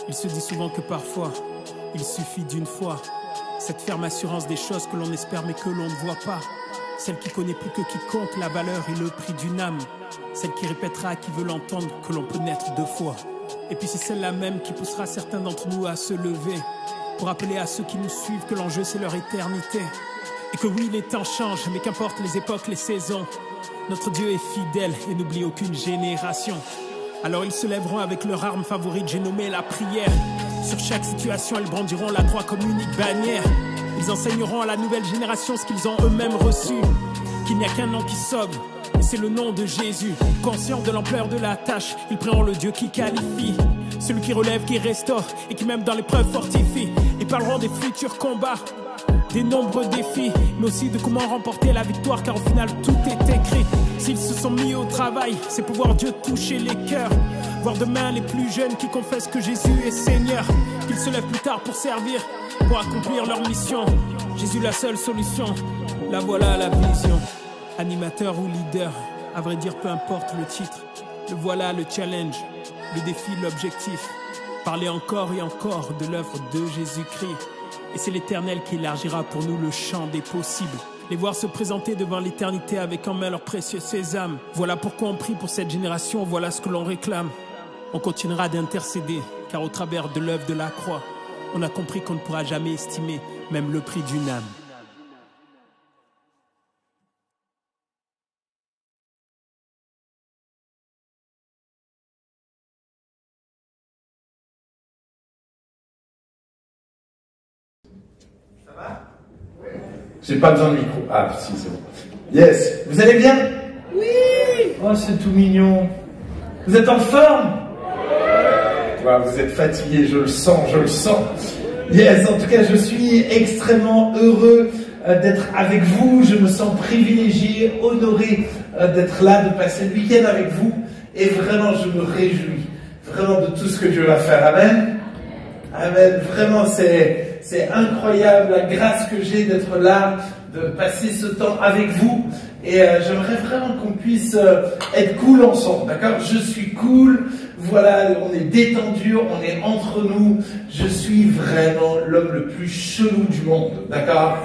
Il se dit souvent que parfois, il suffit d'une fois. Cette ferme assurance des choses que l'on espère mais que l'on ne voit pas. Celle qui connaît plus que quiconque la valeur et le prix d'une âme. Celle qui répétera à qui veut l'entendre que l'on peut naître deux fois. Et puis c'est celle-là même qui poussera certains d'entre nous à se lever. Pour rappeler à ceux qui nous suivent que l'enjeu c'est leur éternité. Et que oui, les temps changent, mais qu'importe les époques, les saisons. Notre Dieu est fidèle et n'oublie aucune génération. Alors ils se lèveront avec leur arme favorite, j'ai nommé la prière. Sur chaque situation, ils brandiront la croix comme unique bannière. Ils enseigneront à la nouvelle génération ce qu'ils ont eux-mêmes reçu. Qu'il n'y a qu'un nom qui sauve, et c'est le nom de Jésus. Conscients de l'ampleur de la tâche, ils prieront le Dieu qui qualifie. Celui qui relève, qui restaure, et qui même dans l'épreuve fortifie. Ils parleront des futurs combats, des nombreux défis, mais aussi de comment remporter la victoire, car au final tout est écrit. S'ils se sont mis au travail, c'est pour voir Dieu toucher les cœurs. Voir demain les plus jeunes qui confessent que Jésus est Seigneur. Qu'ils se lèvent plus tard pour servir, pour accomplir leur mission. Jésus la seule solution, la voilà la vision. Animateur ou leader, à vrai dire peu importe le titre. Le voilà le challenge, le défi, l'objectif. Parler encore et encore de l'œuvre de Jésus-Christ. Et c'est l'Éternel qui élargira pour nous le champ des possibles. Les voir se présenter devant l'éternité avec en main leur précieux sésame. Voilà pourquoi on prie pour cette génération, voilà ce que l'on réclame. On continuera d'intercéder, car au travers de l'œuvre de la croix, on a compris qu'on ne pourra jamais estimer même le prix d'une âme. Ça va? J'ai pas besoin de micro. Ah, si, c'est bon. Yes. Vous allez bien? Oui. Oh, c'est tout mignon. Vous êtes en forme? Ouais, vous êtes fatigué, je le sens, je le sens. Yes, en tout cas, je suis extrêmement heureux d'être avec vous. Je me sens privilégié, honoré d'être là, de passer le week-end avec vous. Et vraiment, je me réjouis vraiment de tout ce que Dieu va faire. Amen. Amen. Vraiment, c'est incroyable la grâce que j'ai d'être là, de passer ce temps avec vous. Et j'aimerais vraiment qu'on puisse être cool ensemble, d'accord? Je suis cool, voilà, on est détendu, on est entre nous. Je suis vraiment l'homme le plus chelou du monde, d'accord?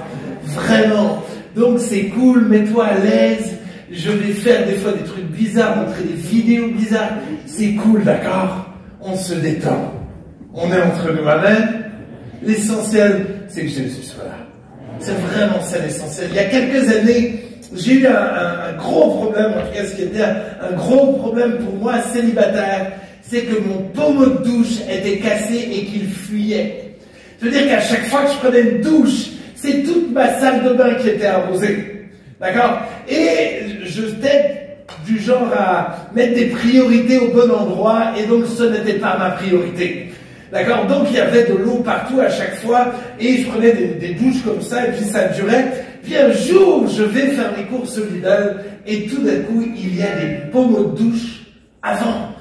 Vraiment. Donc c'est cool, mets-toi à l'aise. Je vais faire des fois des trucs bizarres, montrer des vidéos bizarres. C'est cool, d'accord? On se détend. On est entre nous, amen. L'essentiel, c'est que Jésus soit là. C'est vraiment ça l'essentiel. Il y a quelques années, j'ai eu un gros problème, en tout cas ce qui était un gros problème pour moi, célibataire, c'est que mon pommeau de douche était cassé et qu'il fuyait. Ça veut dire qu'à chaque fois que je prenais une douche, c'est toute ma salle de bain qui était arrosée. D'accord? Et j'étais du genre à mettre des priorités au bon endroit, et donc ce n'était pas ma priorité. D'accord? Donc il y avait de l'eau partout à chaque fois, et je prenais des douches comme ça, et puis ça durait. Puis un jour, je vais faire mes courses au Lidl, et tout d'un coup, il y a des pommeaux de douche à vendre.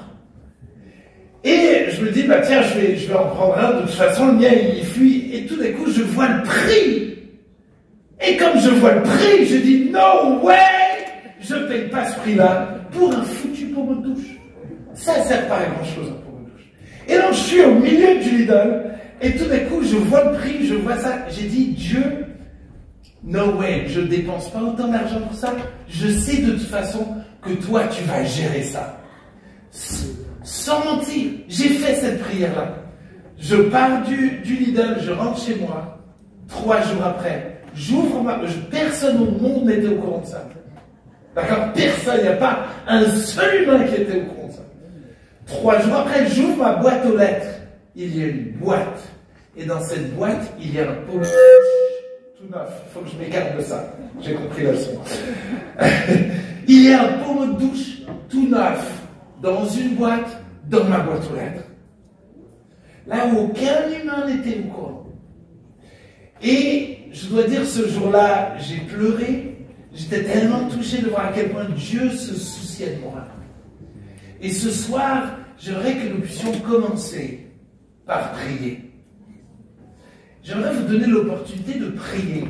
Et je me dis, bah tiens, je vais en prendre un, de toute façon, le mien, il fuit. Et tout d'un coup, je vois le prix. Et comme je vois le prix, je dis, no way! Je ne paye pas ce prix-là pour un foutu pommeau de douche. Ça ne sert pas à grand-chose, un pommeau de douche. Et donc, je suis au milieu du Lidl, et tout d'un coup, je vois le prix, je vois ça. J'ai dit, Dieu, no way, je ne dépense pas autant d'argent pour ça. Je sais de toute façon que toi, tu vas gérer ça. Sans mentir, j'ai fait cette prière-là. Je pars du Lidl, je rentre chez moi. 3 jours après, j'ouvre personne au monde n'était au courant de ça. D'accord? Personne, il n'y a pas un seul humain qui était au courant de ça. 3 jours après, j'ouvre ma boîte aux lettres. Il y a une boîte. Et dans cette boîte, il y a un pommeau de douche tout neuf. Il faut que je m'écarte de ça. J'ai compris la leçon. Il y a un pommeau de douche tout neuf dans une boîte, dans ma boîte aux lettres. Là où aucun humain n'était au courant. Et je dois dire, ce jour-là, j'ai pleuré. J'étais tellement touché de voir à quel point Dieu se souciait de moi. Et ce soir, j'aimerais que nous puissions commencer par prier. J'aimerais vous donner l'opportunité de prier.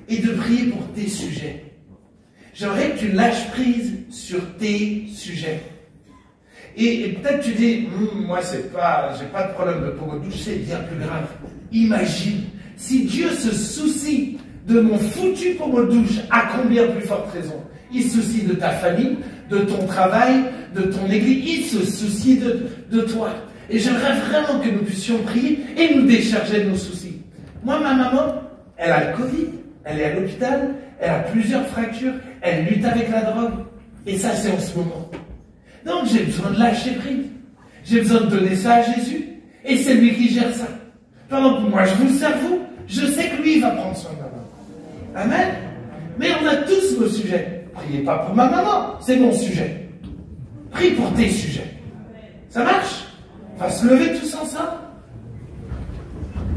Et de prier pour tes sujets. J'aimerais que tu lâches prise sur tes sujets. Et peut-être tu dis, moi j'ai pas de problème de pommes de douche, c'est bien plus grave. Imagine, si Dieu se soucie de mon foutu pomme de douche, à combien plus forte raison? Il se soucie de ta famille, de ton travail, de ton église, il se soucie de toi. Et j'aimerais vraiment que nous puissions prier et nous décharger de nos soucis. Moi, ma maman, elle a le Covid, elle est à l'hôpital, elle a plusieurs fractures, elle lutte avec la drogue. Et ça, c'est en ce moment. Donc, j'ai besoin de lâcher prise. J'ai besoin de donner ça à Jésus. Et c'est lui qui gère ça. Pendant que moi, je vous sers vous, je sais que lui, il va prendre soin de ma maman. Amen. Mais on a tous nos sujets. Priez pas pour ma maman, c'est mon sujet. Prie pour tes sujets. Ça marche? On va se lever tous ensemble.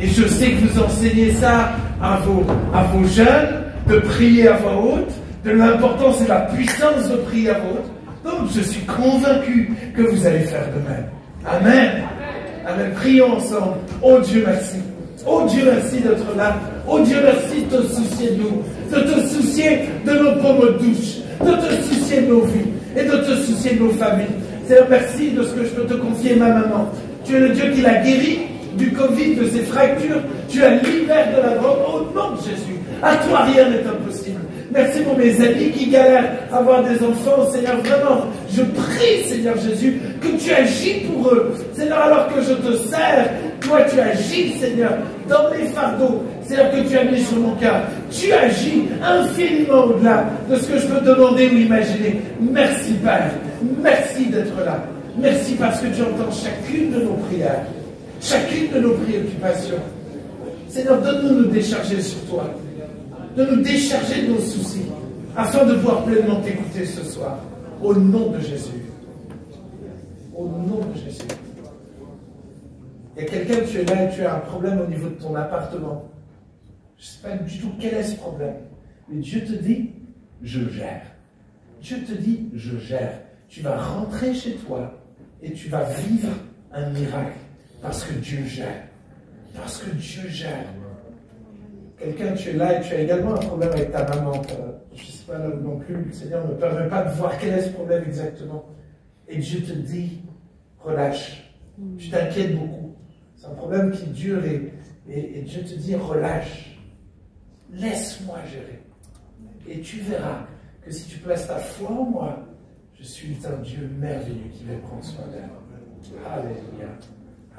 Et je sais que vous enseignez ça à vos jeunes, de prier à voix haute, de l'importance et la puissance de prier à voix haute. Donc je suis convaincu que vous allez faire de même. Amen. Amen. Prions ensemble. Oh Dieu, merci. Oh Dieu, merci d'être là. Oh Dieu, merci de te soucier de nous, de te soucier de nos pommes de douche, de te soucier de nos vies et de te soucier de nos familles. Seigneur, merci de ce que je peux te confier, ma maman. Tu es le Dieu qui l'a guéri du Covid, de ses fractures. Tu la libères de la drogue. Au nom de Jésus. À toi, rien n'est impossible. Merci pour mes amis qui galèrent à avoir des enfants. Seigneur, vraiment, je prie, Seigneur Jésus, que tu agis pour eux. Seigneur, alors que je te sers, toi, tu agis, Seigneur, dans mes fardeaux. Seigneur, que tu as mis sur mon cœur. Tu agis infiniment au-delà de ce que je peux demander ou imaginer. Merci, Père. Merci d'être là. Merci parce que tu entends chacune de nos prières, chacune de nos préoccupations. Seigneur, donne-nous de nous décharger sur toi, de nous décharger de nos soucis, afin de pouvoir pleinement t'écouter ce soir. Au nom de Jésus. Au nom de Jésus. Il y a quelqu'un, tu es là et tu as un problème au niveau de ton appartement. Je ne sais pas du tout quel est ce problème. Mais Dieu te dit, je gère. Dieu te dit, je gère. Tu vas rentrer chez toi et tu vas vivre un miracle. Parce que Dieu gère. Parce que Dieu gère. Quelqu'un, tu es là et tu as également un problème avec ta maman. Je ne sais pas là non plus, le Seigneur ne me permet pas de voir quel est ce problème exactement. Et Dieu te dit, relâche. Tu t'inquiètes beaucoup. C'est un problème qui dure et Dieu te dit, relâche. Laisse-moi gérer. Et tu verras que si tu places ta foi en moi, je suis un Dieu merveilleux qui va prendre soin d'elle. Alléluia.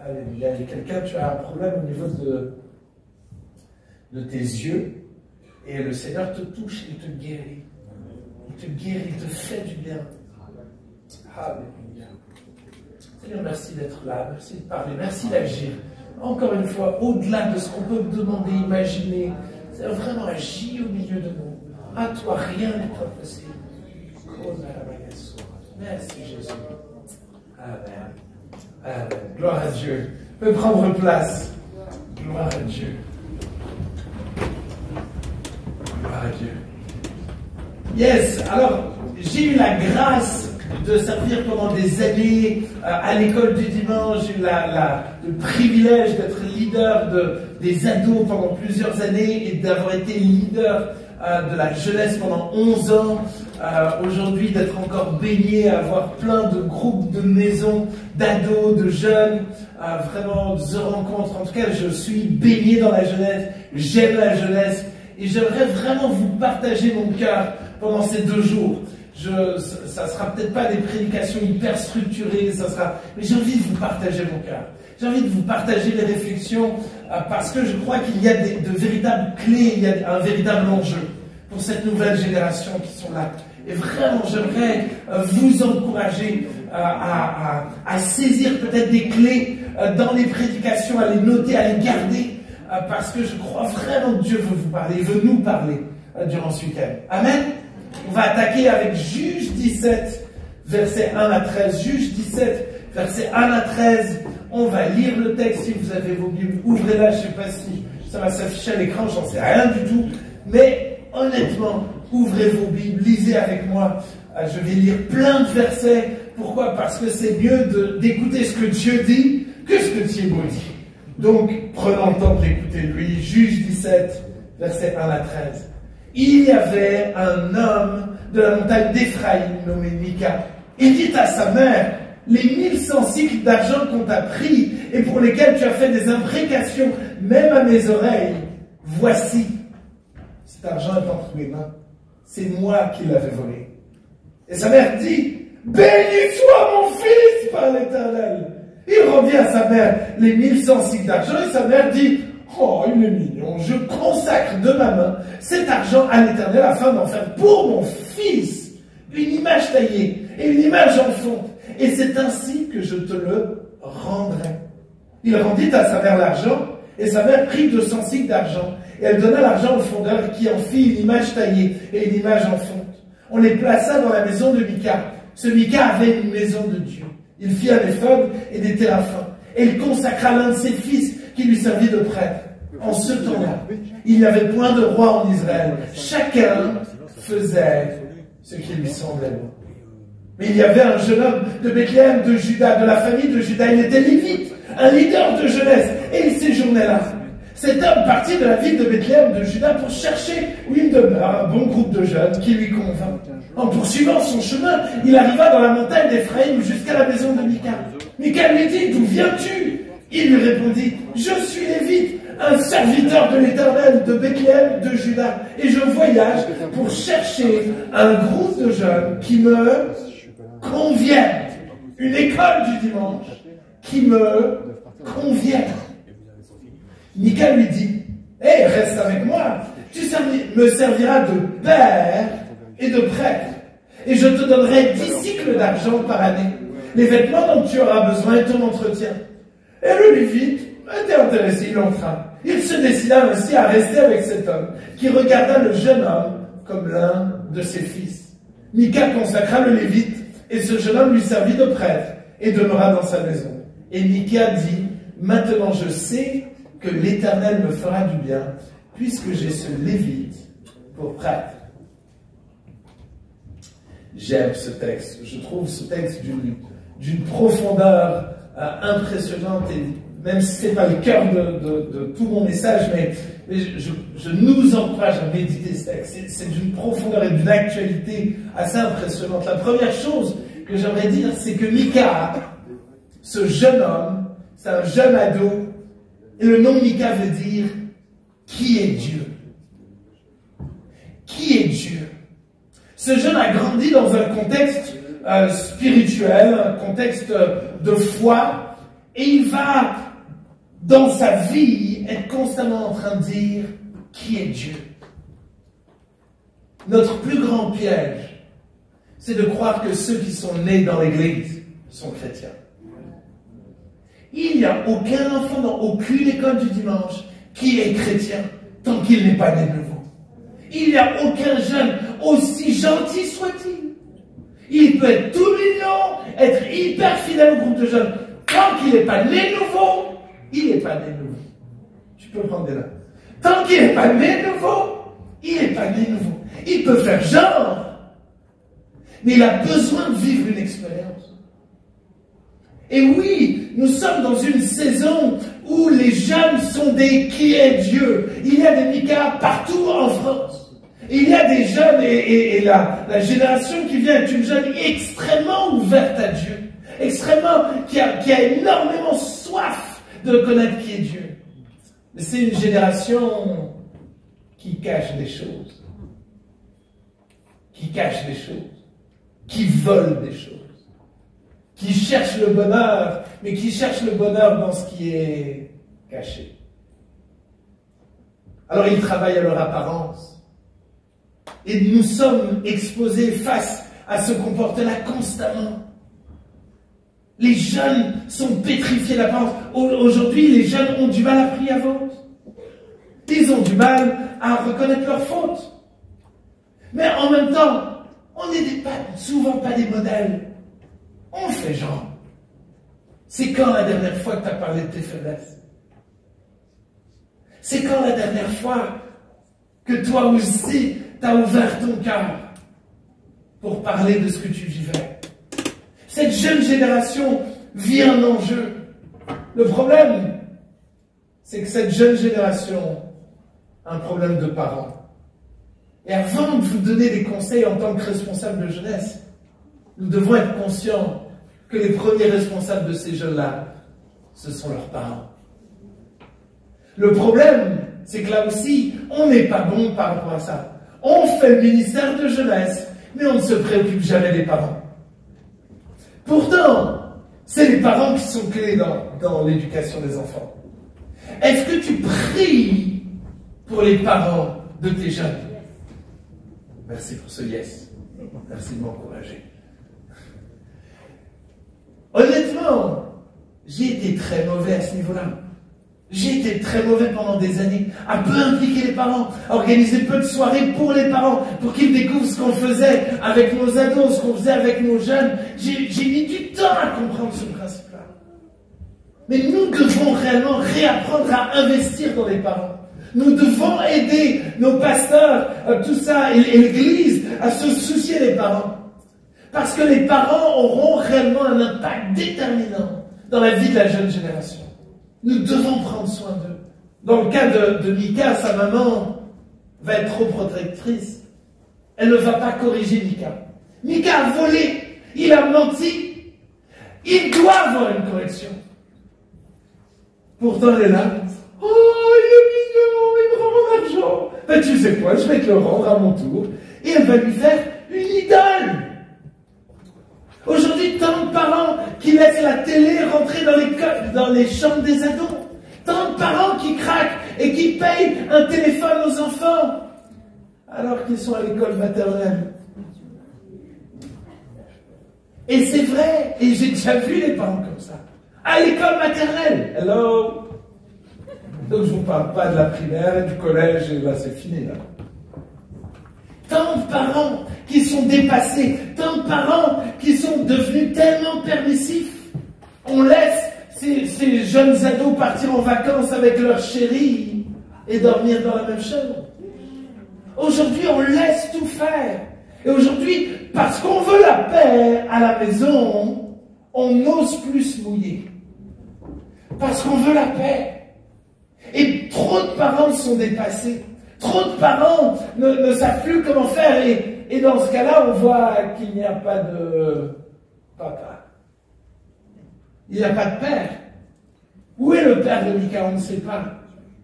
Alléluia. Et quelqu'un, tu as un problème au niveau de tes yeux, et le Seigneur te touche, il te guérit. Il te guérit, il te fait du bien. Alléluia. Seigneur, merci d'être là, merci de parler, merci d'agir. Encore une fois, au-delà de ce qu'on peut demander, imaginer, Seigneur, vraiment agis au milieu de nous. À toi, rien n'est impossible. Merci Jésus. Amen. Amen. Gloire à Dieu. On peut prendre place. Gloire à Dieu. Gloire à Dieu. Yes, alors j'ai eu la grâce de servir pendant des années à l'école du dimanche. J'ai eu le privilège d'être leader des ados pendant plusieurs années et d'avoir été leader de la jeunesse pendant 11 ans. Aujourd'hui, d'être encore baigné, avoir plein de groupes, de maisons, d'ados, de jeunes, vraiment de rencontres. En tout cas, je suis baigné dans la jeunesse, j'aime la jeunesse et j'aimerais vraiment vous partager mon cœur pendant ces 2 jours. Ça sera peut-être pas des prédications hyper structurées, mais j'ai envie de vous partager mon cœur. J'ai envie de vous partager les réflexions parce que je crois qu'il y a de véritables clés, il y a un véritable enjeu pour cette nouvelle génération qui sont là. Et vraiment, j'aimerais vous encourager à saisir peut-être des clés dans les prédications, à les noter, à les garder, parce que je crois vraiment que Dieu veut vous parler, il veut nous parler durant ce week-end. Amen. On va attaquer avec Juge 17, versets 1 à 13. Juge 17, versets 1 à 13. On va lire le texte. Si vous avez vos Bibles, ouvrez-la. Je ne sais pas si ça va s'afficher à l'écran, j'en sais rien du tout. Mais honnêtement, ouvrez vos Bibles, lisez avec moi. Je vais lire plein de versets. Pourquoi? Parce que c'est mieux d'écouter ce que Dieu dit que ce que Thibaut dit. Donc, prenons le temps de l'écouter lui. Juge 17, versets 1 à 13. Il y avait un homme de la montagne d'Éphraïm nommé Mika. Il dit à sa mère, les 1100 cycles d'argent qu'on t'a pris et pour lesquels tu as fait des imprécations, même à mes oreilles, voici, cet argent est entre mes mains. C'est moi qui l'avais volé. Et sa mère dit, béni soit mon fils par l'Éternel. Il revient à sa mère les 1100 cycles d'argent et sa mère dit, oh, il est mignon, je consacre de ma main cet argent à l'Éternel afin d'en faire pour mon fils une image taillée et une image en fonte. Et c'est ainsi que je te le rendrai. Il rendit à sa mère l'argent et sa mère prit 200 cycles d'argent. Et elle donna l'argent au fondeur qui en fit une image taillée et une image en fonte. On les plaça dans la maison de Mika. Ce Mika avait une maison de Dieu. Il fit un éphod et des téraphins. Et il consacra l'un de ses fils qui lui servit de prêtre. En ce temps-là, il n'y avait point de roi en Israël. Chacun faisait ce qui lui semblait bon. Mais il y avait un jeune homme de Bethléem, de Juda, de la famille de Juda. Il était lévite, un leader de jeunesse. Et il séjournait là. Cet homme partit de la ville de Bethléem de Juda pour chercher où il demeure, un bon groupe de jeunes qui lui convint. En poursuivant son chemin, il arriva dans la montagne d'Éphraïm jusqu'à la maison de Mika. Mika lui dit, d'où viens-tu? Il lui répondit, je suis lévite, un serviteur de l'Éternel de Bethléem de Juda, et je voyage pour chercher un groupe de jeunes qui me conviennent. Une école du dimanche qui me convienne. Mika lui dit, hé, reste avec moi, tu me serviras de père et de prêtre, et je te donnerai 10 cycles d'argent par année, les vêtements dont tu auras besoin et ton entretien. Et le Lévite était intéressé, il entra. Il se décida ainsi à rester avec cet homme, qui regarda le jeune homme comme l'un de ses fils. Mika consacra le Lévite, et ce jeune homme lui servit de prêtre, et demeura dans sa maison. Et Mika dit, maintenant je sais que l'Éternel me fera du bien, puisque j'ai ce Lévite pour prêtre. J'aime ce texte. Je trouve ce texte d'une profondeur impressionnante, et même si ce n'est pas le cœur de tout mon message, mais je nous encourage à méditer ce texte. C'est d'une profondeur et d'une actualité assez impressionnante. La première chose que j'aimerais dire, c'est que Mika, ce jeune homme, c'est un jeune ado, et le nom Mika veut dire « Qui est Dieu ?» Qui est Dieu? Ce jeune a grandi dans un contexte spirituel, un contexte de foi, et il va, dans sa vie, être constamment en train de dire « Qui est Dieu ?» Notre plus grand piège, c'est de croire que ceux qui sont nés dans l'Église sont chrétiens. Il n'y a aucun enfant dans aucune école du dimanche qui est chrétien tant qu'il n'est pas né de nouveau. Il n'y a aucun jeune, aussi gentil soit-il. Il peut être tout mignon, être hyper fidèle au groupe de jeunes. Tant qu'il n'est pas né de nouveau, il n'est pas né de nouveau. Tu peux prendre des là. Tant qu'il n'est pas né de nouveau, il n'est pas né de nouveau. Il peut faire genre, mais il a besoin de vivre une expérience. Et oui, nous sommes dans une saison où les jeunes sont des qui est Dieu. Il y a des Mika partout en France. Il y a des jeunes, et la génération qui vient est une jeune extrêmement ouverte à Dieu. Extrêmement, qui a énormément soif de connaître qui est Dieu. Mais c'est une génération qui cache des choses. Qui cache des choses. Qui vole des choses. Qui cherchent le bonheur, mais qui cherchent le bonheur dans ce qui est caché. Alors ils travaillent à leur apparence. Et nous sommes exposés face à ce comportement-là constamment. Les jeunes sont pétrifiés d'apparence. Aujourd'hui, les jeunes ont du mal à prier à voix. Ils ont du mal à reconnaître leurs fautes. Mais en même temps, on n'est souvent pas des modèles. On fait genre. C'est quand la dernière fois que tu as parlé de tes faiblesses? C'est quand la dernière fois que toi aussi, tu as ouvert ton cœur pour parler de ce que tu vivais? Cette jeune génération vit un enjeu. Le problème, c'est que cette jeune génération a un problème de parents. Et avant de vous donner des conseils en tant que responsable de jeunesse, nous devons être conscients que les premiers responsables de ces jeunes-là, ce sont leurs parents. Le problème, c'est que là aussi, on n'est pas bon par rapport à ça. On fait le ministère de jeunesse, mais on ne se préoccupe jamais des parents. Pourtant, c'est les parents qui sont clés dans l'éducation des enfants. Est-ce que tu pries pour les parents de tes jeunes? Merci pour ce yes. Merci de m'encourager. Honnêtement, j'ai été très mauvais à ce niveau-là. J'ai été très mauvais pendant des années à peu impliquer les parents, à organiser peu de soirées pour les parents, pour qu'ils découvrent ce qu'on faisait avec nos ados, ce qu'on faisait avec nos jeunes. J'ai mis du temps à comprendre ce principe-là. Mais nous devons réellement réapprendre à investir dans les parents. Nous devons aider nos pasteurs, tout ça, et l'Église à se soucier des parents. Parce que les parents auront réellement un impact déterminant dans la vie de la jeune génération. Nous devons prendre soin d'eux. Dans le cas de Mika, sa maman va être trop protectrice. Elle ne va pas corriger Mika. Mika a volé, il a menti. Il doit avoir une correction. Pourtant, elle est là. Oh, il est mignon, il me rend mon argent. Ben, tu sais quoi, je vais te le rendre à mon tour. Et elle va lui faire une idole. Aujourd'hui, tant de parents qui laissent la télé rentrer dans les chambres des ados. Tant de parents qui craquent et qui payent un téléphone aux enfants alors qu'ils sont à l'école maternelle. Et c'est vrai, et j'ai déjà vu les parents comme ça. À l'école maternelle, hello. Donc je ne vous parle pas de la primaire et du collège, et là c'est fini là. Tant de parents qui sont dépassés, tant de parents qui sont devenus tellement permissifs. On laisse ces jeunes ados partir en vacances avec leur chérie et dormir dans la même chambre. Aujourd'hui, on laisse tout faire. Et aujourd'hui, parce qu'on veut la paix à la maison, on n'ose plus se mouiller. Parce qu'on veut la paix. Et trop de parents sont dépassés. Trop de parents ne savent plus comment faire. Et dans ce cas-là, on voit qu'il n'y a pas de papa. Il n'y a pas de père. Où est le père de Mika? On ne sait pas.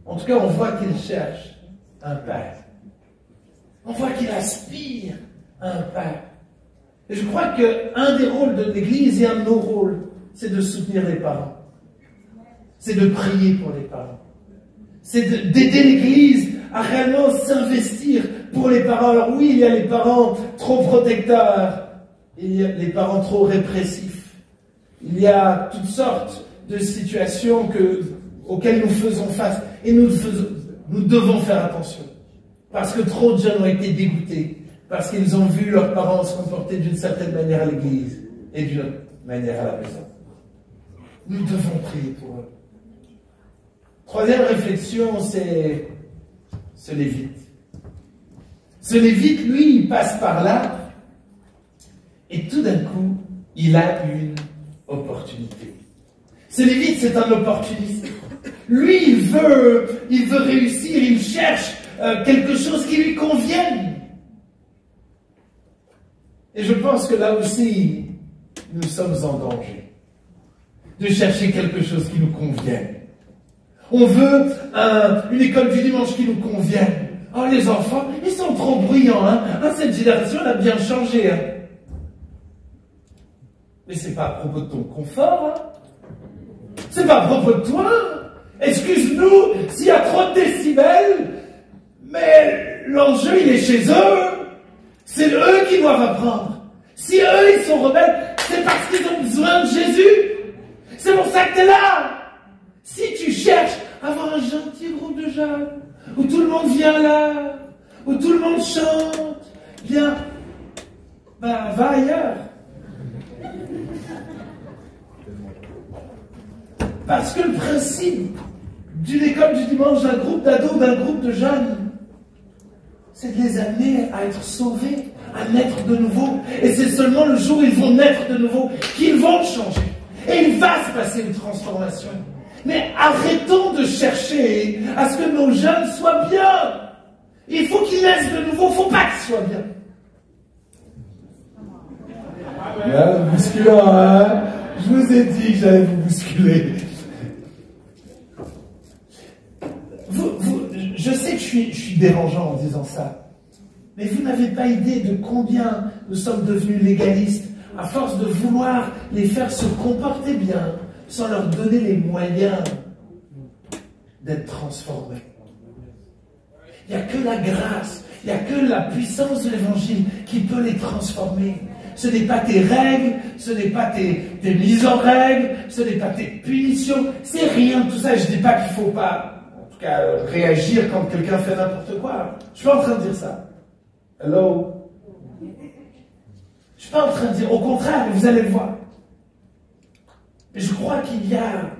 En tout cas, on voit qu'il cherche un père. On voit qu'il aspire à un père. Et je crois qu'un des rôles de l'Église et un de nos rôles, c'est de soutenir les parents. C'est de prier pour les parents. C'est d'aider l'Église à réellement s'investir pour les parents. Alors oui, il y a les parents trop protecteurs, il y a les parents trop répressifs. Il y a toutes sortes de situations auxquelles nous faisons face. Et nous devons faire attention. Parce que trop de jeunes ont été dégoûtés. Parce qu'ils ont vu leurs parents se comporter d'une certaine manière à l'église et d'une autre manière à la maison. Nous devons prier pour eux. Troisième réflexion, c'est ce Lévite. Ce Lévite, lui, il passe par là et tout d'un coup, il a une opportunité. Ce Lévite, c'est un opportuniste. Lui, il veut réussir, il cherche quelque chose qui lui convienne. Et je pense que là aussi, nous sommes en danger de chercher quelque chose qui nous convienne. On veut une école du dimanche qui nous convienne. Oh, les enfants, ils sont trop bruyants, hein. Cette génération, elle a bien changé, hein. Mais c'est pas à propos de ton confort, hein. C'est pas à propos de toi. Excuse-nous s'il y a trop de décibels, mais l'enjeu, il est chez eux. C'est eux qui doivent apprendre. Si eux, ils sont rebelles, c'est parce qu'ils ont besoin de Jésus. C'est pour ça que tu es là. Si tu cherches à avoir un gentil groupe de jeunes, où tout le monde vient là, où tout le monde chante, bien, va ailleurs. Parce que le principe d'une école du dimanche, d'un groupe d'ados, d'un groupe de jeunes, c'est de les amener à être sauvés, à naître de nouveau. Et c'est seulement le jour où ils vont naître de nouveau qu'ils vont changer. Et il va se passer une transformation. Mais arrêtons de chercher à ce que nos jeunes soient bien. Il faut qu'ils naissent de nouveau, il ne faut pas qu'ils soient bien. Musculant, hein? Je vous ai dit que j'allais vous bousculer. Je sais que je suis dérangeant en disant ça, mais vous n'avez pas idée de combien nous sommes devenus légalistes à force de vouloir les faire se comporter bien sans leur donner les moyens d'être transformés. Il n'y a que la grâce, il n'y a que la puissance de l'évangile qui peut les transformer. Ce n'est pas tes règles, ce n'est pas tes mises en règle, ce n'est pas tes punitions, c'est rien de tout ça. Je ne dis pas qu'il ne faut pas, en tout cas, réagir quand quelqu'un fait n'importe quoi. Je ne suis pas en train de dire ça. Hello? Je ne suis pas en train de dire, au contraire, vous allez le voir. Mais je crois qu'il y a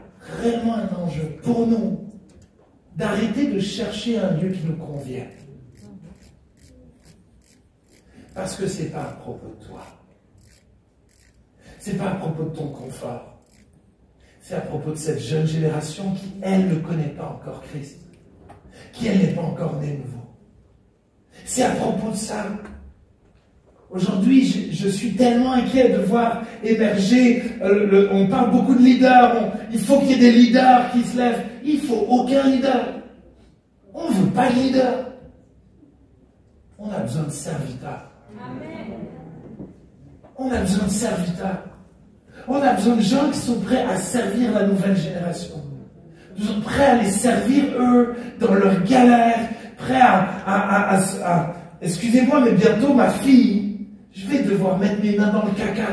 réellement un enjeu pour nous d'arrêter de chercher un lieu qui nous convient. Parce que ce n'est pas à propos de toi. Ce n'est pas à propos de ton confort. C'est à propos de cette jeune génération qui, elle, ne connaît pas encore Christ. Qui, elle, n'est pas encore née nouveau. C'est à propos de ça. Aujourd'hui, je suis tellement inquiet de voir émerger, on parle beaucoup de leaders, il faut qu'il y ait des leaders qui se lèvent. Il ne faut aucun leader. On ne veut pas de leader. On a besoin de serviteurs. On a besoin de serviteurs. On a besoin de gens qui sont prêts à servir la nouvelle génération. Ils sont prêts à les servir, eux, dans leurs galères, prêts à excusez-moi, mais bientôt, ma fille, je vais devoir mettre mes mains dans le caca.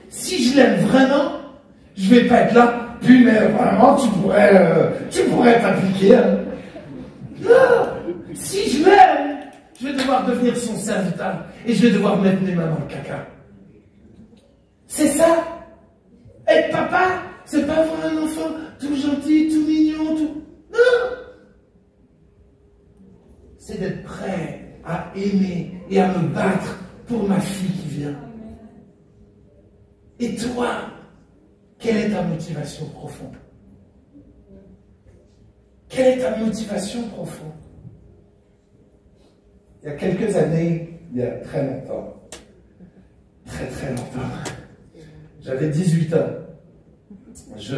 Si je l'aime vraiment, je vais pas être là, puis mais vraiment, tu pourrais t'appliquer. Hein. Non, si je l'aime, je vais devoir devenir son serviteur et je vais devoir mettre mes mains dans le caca. C'est ça. Être papa, c'est pas avoir un enfant tout gentil, tout mignon, tout... Non. C'est d'être prêt à aimer et à me battre pour ma fille qui vient. Et toi, quelle est ta motivation profonde? Quelle est ta motivation profonde? Il y a quelques années, il y a très longtemps, très longtemps, j'avais 18 ans. Je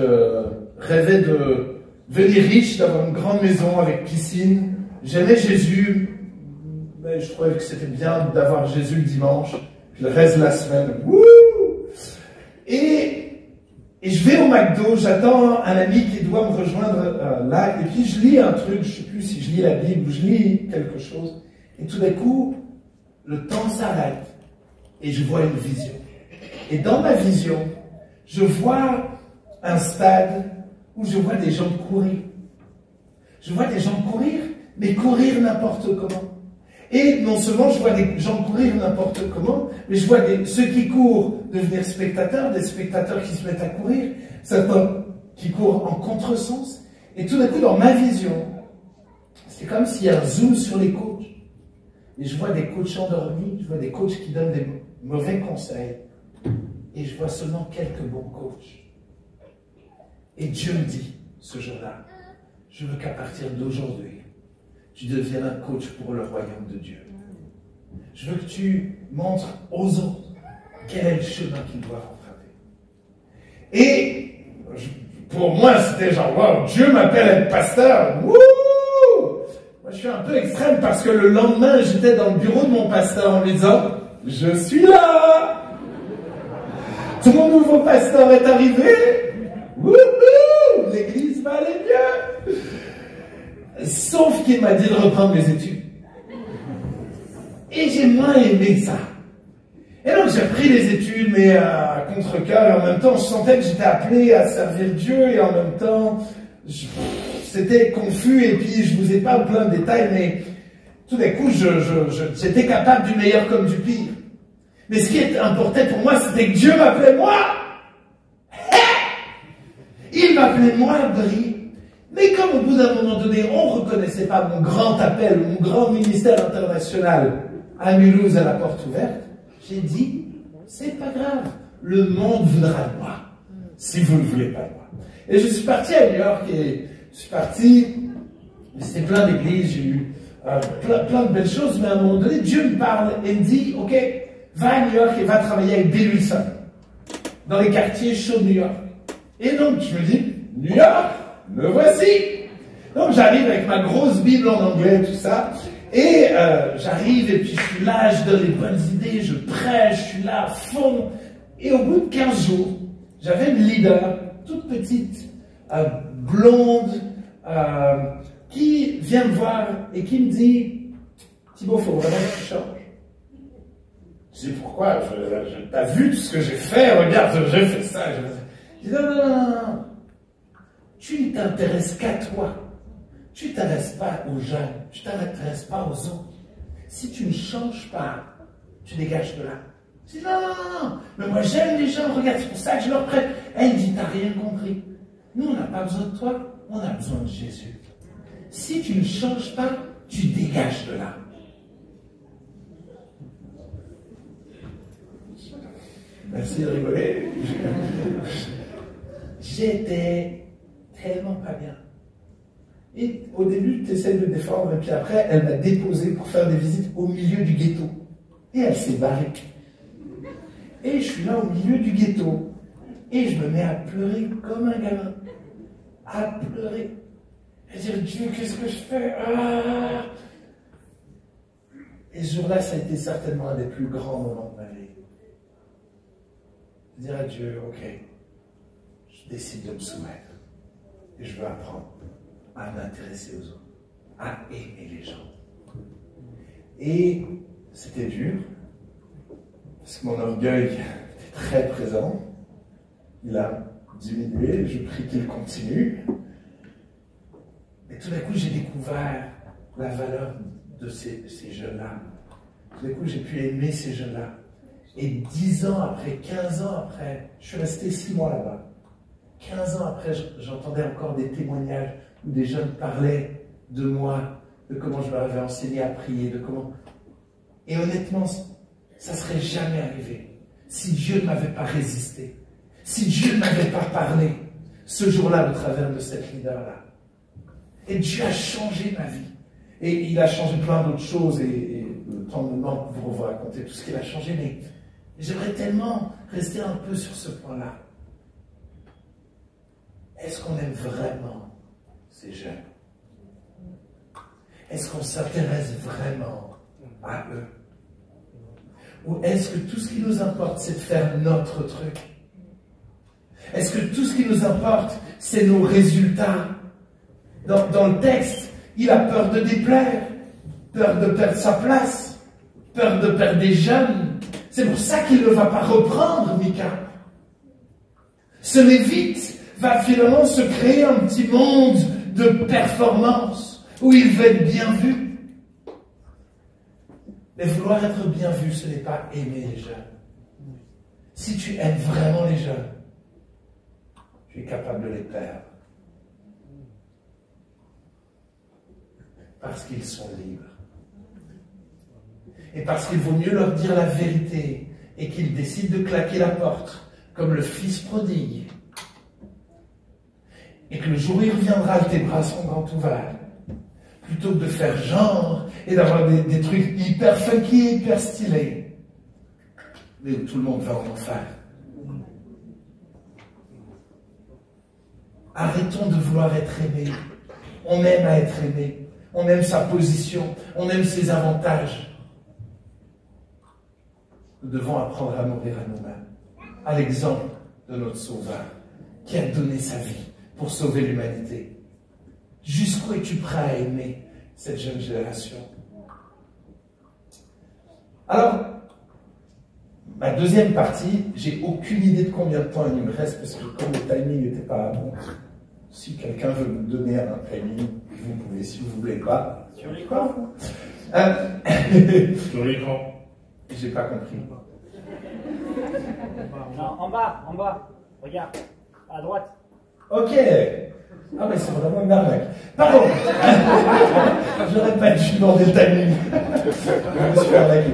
rêvais de devenir riche, d'avoir une grande maison avec piscine. J'aimais Jésus, mais je trouvais que c'était bien d'avoir Jésus le dimanche, puis le reste de la semaine. Wouh! Et je vais au McDo, j'attends un ami qui doit me rejoindre là, et puis je lis un truc, je ne sais plus si je lis la Bible ou je lis quelque chose, et tout d'un coup, le temps s'arrête, et je vois une vision. Et dans ma vision, je vois un stade où je vois des gens courir. Je vois des gens courir, mais courir n'importe comment. Et non seulement je vois des gens courir n'importe comment, mais je vois ceux qui courent devenir spectateurs, des spectateurs qui se mettent à courir, certains qui courent en contresens. Et tout d'un coup, dans ma vision, c'est comme s'il y a un zoom sur les coachs. Et je vois des coachs endormis, je vois des coachs qui donnent des mauvais conseils. Et je vois seulement quelques bons coachs. Et Dieu me dit, ce jour-là, je veux qu'à partir d'aujourd'hui, tu deviennes un coach pour le royaume de Dieu. Je veux que tu montres aux autres quel est le chemin qu'ils doivent emprunter. Et pour moi, c'était genre, wow, Dieu m'appelle à être pasteur. Wouh! Moi, je suis un peu extrême parce que le lendemain, j'étais dans le bureau de mon pasteur en lui disant, je suis là! Ton nouveau pasteur est arrivé! Wouhou! L'église va aller mieux! Sauf qu'il m'a dit de reprendre mes études. Et j'ai moins aimé ça. Et donc j'ai pris les études, mais à contre-cœur, et en même temps, je sentais que j'étais appelé à servir Dieu, et en même temps, c'était confus, et puis je vous ai pas plein de détails, mais tout d'un coup, j'étais capable du meilleur comme du pire. Mais ce qui importait pour moi, c'était que Dieu m'appelait moi. Il m'appelait moi à briller. Mais comme au bout d'un moment donné, on ne reconnaissait pas mon grand appel, mon grand ministère international à Mulhouse, à la porte ouverte, j'ai dit, c'est pas grave, le monde voudra de moi, si vous ne voulez pas de moi. Et je suis parti à New York, et je suis parti, c'était plein d'églises, j'ai eu plein de belles choses, mais à un moment donné, Dieu me parle et me dit, ok, va à New York et va travailler avec Bill Wilson. dans les quartiers chauds de New York. Et donc, je me dis, New York, me voici. Donc, j'arrive avec ma grosse Bible en anglais, tout ça. Et j'arrive, et puis je suis là, je donne les bonnes idées, je prêche, je suis là à fond. Et au bout de 15 jours, j'avais une leader, toute petite, blonde, qui vient me voir et qui me dit, Thibaut, il faut vraiment que tu changes. Je dis, pourquoi? T'as vu tout ce que j'ai fait? Regarde, j'ai fait ça. Je dis, non. Tu ne t'intéresses qu'à toi. Tu ne t'intéresses pas aux jeunes. Tu ne t'intéresses pas aux autres. Si tu ne changes pas, tu dégages de là. Je dis, non. Mais moi, j'aime les gens. Regarde, c'est pour ça que je leur prête. Elle dit, t'as rien compris. Nous, on n'a pas besoin de toi. On a besoin de Jésus. Si tu ne changes pas, tu dégages de là. Merci de rigoler. J'étais tellement pas bien. Et au début, tu essaies de défendre, et puis après, elle m'a déposé pour faire des visites au milieu du ghetto. Et elle s'est barrée. Et je suis là au milieu du ghetto. Et je me mets à pleurer comme un gamin. À pleurer. Et dire, Dieu, qu'est-ce que je fais? Et ce jour-là, ça a été certainement un des plus grands moments de ma vie. Dire à Dieu, ok, je décide de me soumettre. Et je veux apprendre à m'intéresser aux autres, à aimer les gens. Et c'était dur, parce que mon orgueil était très présent. Il a diminué, je prie qu'il continue. Et tout d'un coup, j'ai découvert la valeur de ces jeunes-là. Tout d'un coup, j'ai pu aimer ces jeunes-là. Et 10 ans après, 15 ans après, je suis resté 6 mois là-bas. 15 ans après, j'entendais encore des témoignages où des jeunes parlaient de moi, de comment je leur avais enseigné à prier, de comment... Et honnêtement, ça ne serait jamais arrivé si Dieu ne m'avait pas résisté, si Dieu ne m'avait pas parlé ce jour-là au travers de cette leader-là. Et Dieu a changé ma vie. Et il a changé plein d'autres choses, et le temps me manque pour vous raconter tout ce qu'il a changé, mais j'aimerais tellement rester un peu sur ce point-là. Est-ce qu'on aime vraiment ces jeunes? Est-ce qu'on s'intéresse vraiment à eux? Ou est-ce que tout ce qui nous importe, c'est de faire notre truc? Est-ce que tout ce qui nous importe, c'est nos résultats? Dans le texte, il a peur de déplaire, peur de perdre sa place, peur de perdre des jeunes. C'est pour ça qu'il ne va pas reprendre Mika. Ce Lévite va finalement se créer un petit monde de performance où il va être bien vu. Mais vouloir être bien vu, ce n'est pas aimer les jeunes. Si tu aimes vraiment les jeunes, tu es capable de les perdre. Parce qu'ils sont libres. Et parce qu'il vaut mieux leur dire la vérité et qu'ils décident de claquer la porte, comme le fils prodigue. Et que le jour où il reviendra, tes bras sont grands ouverts. Plutôt que de faire genre et d'avoir des trucs hyper funky, hyper stylés. Mais où tout le monde va en enfer. Arrêtons de vouloir être aimés. On aime à être aimé. On aime sa position. On aime ses avantages. Nous devons apprendre à mourir à nous-mêmes. À l'exemple de notre Sauveur, qui a donné sa vie pour sauver l'humanité. Jusqu'où es-tu prêt à aimer cette jeune génération? Alors, ma deuxième partie, j'ai aucune idée de combien de temps il me reste, parce que comme le timing n'était pas bon, si quelqu'un veut me donner un timing, vous pouvez, si vous ne voulez pas. Sur l'écran? Sur l'écran. J'ai pas compris. Non, en bas. Regarde, à droite. Ok. Ah mais c'est vraiment une arnaque. Pardon. J'aurais pas dû demander le timing. Je me suis arnaqué.